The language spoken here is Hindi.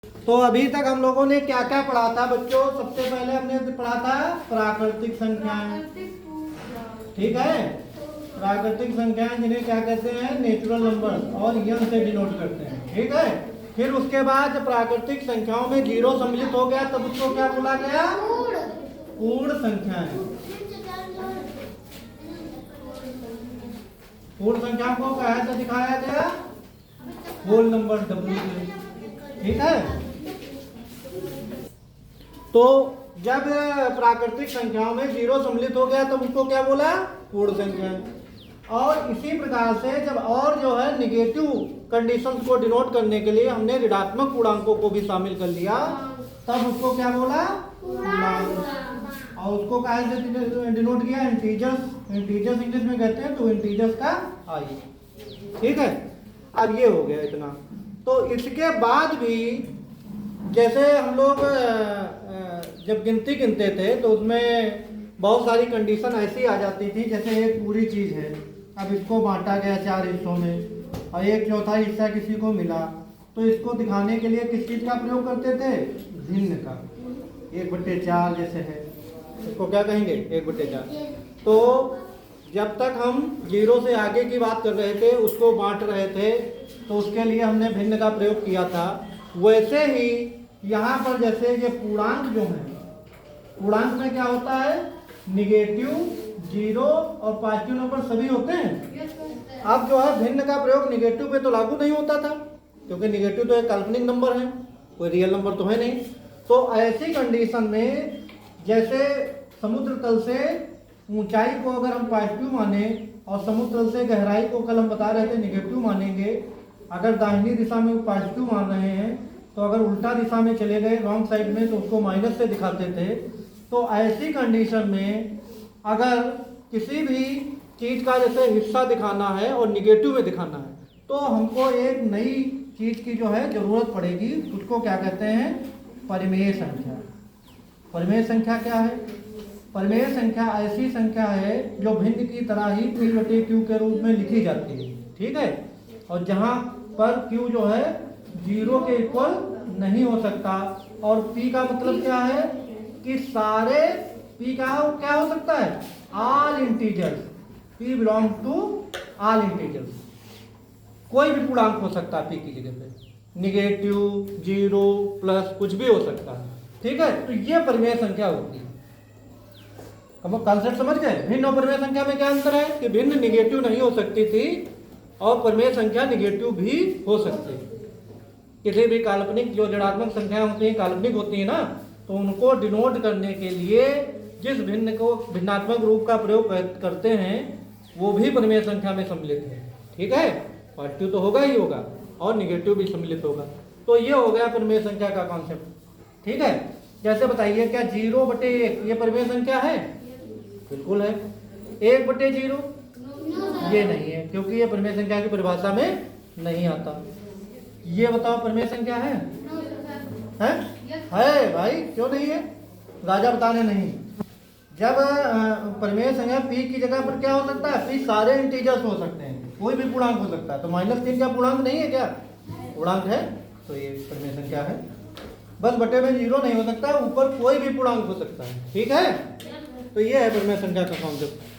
तो अभी तक हम लोगों ने क्या क्या पढ़ा था बच्चों? सबसे पहले हमने पढ़ा था प्राकृतिक संख्याएं, ठीक है। प्राकृतिक संख्याएं जिन्हें क्या कहते हैं? नेचुरल नंबर, और यंग से डिनोट करते हैं, ठीक है। फिर उसके बाद जब प्राकृतिक संख्याओं में जीरो सम्मिलित हो गया तब उसको क्या बोला गया? पूर्ण संख्याएं। पूर्ण संख्याओं को कैसे दिखाया गया? होल नंबर W, ठीक है। तो जब प्राकृतिक संख्याओं में जीरो सम्मिलित हो गया तब उसको क्या बोला? पूर्ण संख्या। और इसी प्रकार से जब और जो है निगेटिव कंडीशंस को डिनोट करने के लिए हमने ऋणात्मक पूर्णांकों को भी शामिल कर लिया, तब उसको क्या बोला? पूर्णांक। और उसको कैसे डिनोट किया? इंटीजर्स। इंटीजर्स इंग्लिश में कहते हैं तो इंटीजर्स का आई, ठीक है। अब ये हो गया इतना। तो इसके बाद भी जैसे हम लोग जब गिनती गिनते थे तो उसमें बहुत सारी कंडीशन ऐसी आ जाती थी, जैसे एक पूरी चीज़ है, अब इसको बांटा गया 4 हिस्सों में और एक चौथा हिस्सा किसी को मिला, तो इसको दिखाने के लिए किस चीज़ का प्रयोग करते थे? भिन्न का। 1/4 जैसे है, इसको क्या कहेंगे? 1/4। तो जब तक हम जीरो से आगे की बात कर रहे थे, उसको बांट रहे थे, तो उसके लिए हमने भिन्न का प्रयोग किया था। वैसे ही यहाँ पर जैसे ये पूर्णांक जो है, पूर्णांक में क्या होता है? निगेटिव, जीरो और पॉजिटिव नंबर सभी होते हैं। अब जो है भिन्न का प्रयोग निगेटिव पे तो लागू नहीं होता था, क्योंकि निगेटिव तो एक काल्पनिक नंबर है, कोई रियल नंबर तो है नहीं। तो ऐसी कंडीशन में जैसे समुद्र तल से ऊंचाई को अगर हम पॉजिटिव माने और समुद्र तल से गहराई को कल हम बता रहे थे निगेटिव मानेंगे, अगर दाहिनी दिशा में पॉजिटिव मान रहे हैं तो अगर उल्टा दिशा में चले गए रॉन्ग साइड में तो उसको माइनस से दिखाते थे। तो ऐसी कंडीशन में अगर किसी भी चीज़ का जैसे हिस्सा दिखाना है और निगेटिव में दिखाना है, तो हमको एक नई चीज़ की जो है ज़रूरत पड़ेगी। उसको क्या कहते हैं? परिमेय संख्या। परिमेय संख्या क्या है? परिमेय संख्या ऐसी संख्या है जो भिन्न की तरह ही P/Q के रूप में लिखी जाती है, ठीक है। और जहाँ पर Q जो है जीरो के इक्वल नहीं हो सकता, और P का मतलब क्या है? कि सारे P का क्या हो सकता है? All integers. P belong to all integers. कोई भी पूर्णांक हो सकता है P की जगह पे, निगेटिव, जीरो, प्लस, कुछ भी हो सकता है, ठीक है। तो ये परिमेय संख्या होती है। कंसेप्ट समझ गए? भिन्न और परिमेय संख्या में क्या अंतर है? कि भिन्न निगेटिव नहीं हो सकती थी और परिमेय संख्या निगेटिव भी हो सकती है। किसी भी काल्पनिक जो ऋणात्मक संख्या होती है, काल्पनिक होती है ना, तो उनको डिनोट करने के लिए जिस भिन्न को भिन्नात्मक रूप का प्रयोग करते हैं वो भी परिमेय संख्या में सम्मिलित है, ठीक है। पॉजिटिव तो होगा ही होगा और निगेटिव भी सम्मिलित होगा। तो ये हो गया परिमेय संख्या का कॉन्सेप्ट, ठीक है। जैसे बताइए, क्या 0/1 ये परिमेय संख्या है? बिल्कुल है। 1/0 ये नहीं है, क्योंकि ये परिमेय संख्या की परिभाषा में नहीं आता। ये बताओ परिमेय संख्या है? है भाई, क्यों नहीं है? राजा बताने नहीं। जब परिमेय संख्या P की जगह पर क्या हो सकता है? P सारे इंटीजर्स हो सकते हैं, कोई भी पूर्णांक हो सकता है। तो -3 क्या पूर्णांक नहीं है क्या? पूर्णांक है, तो ये परिमेय संख्या है। बस बटे में जीरो नहीं हो सकता, ऊपर कोई भी पूर्णांक हो सकता है, ठीक है। तो ये है परिमेय संख्या का कॉन्सेप्ट।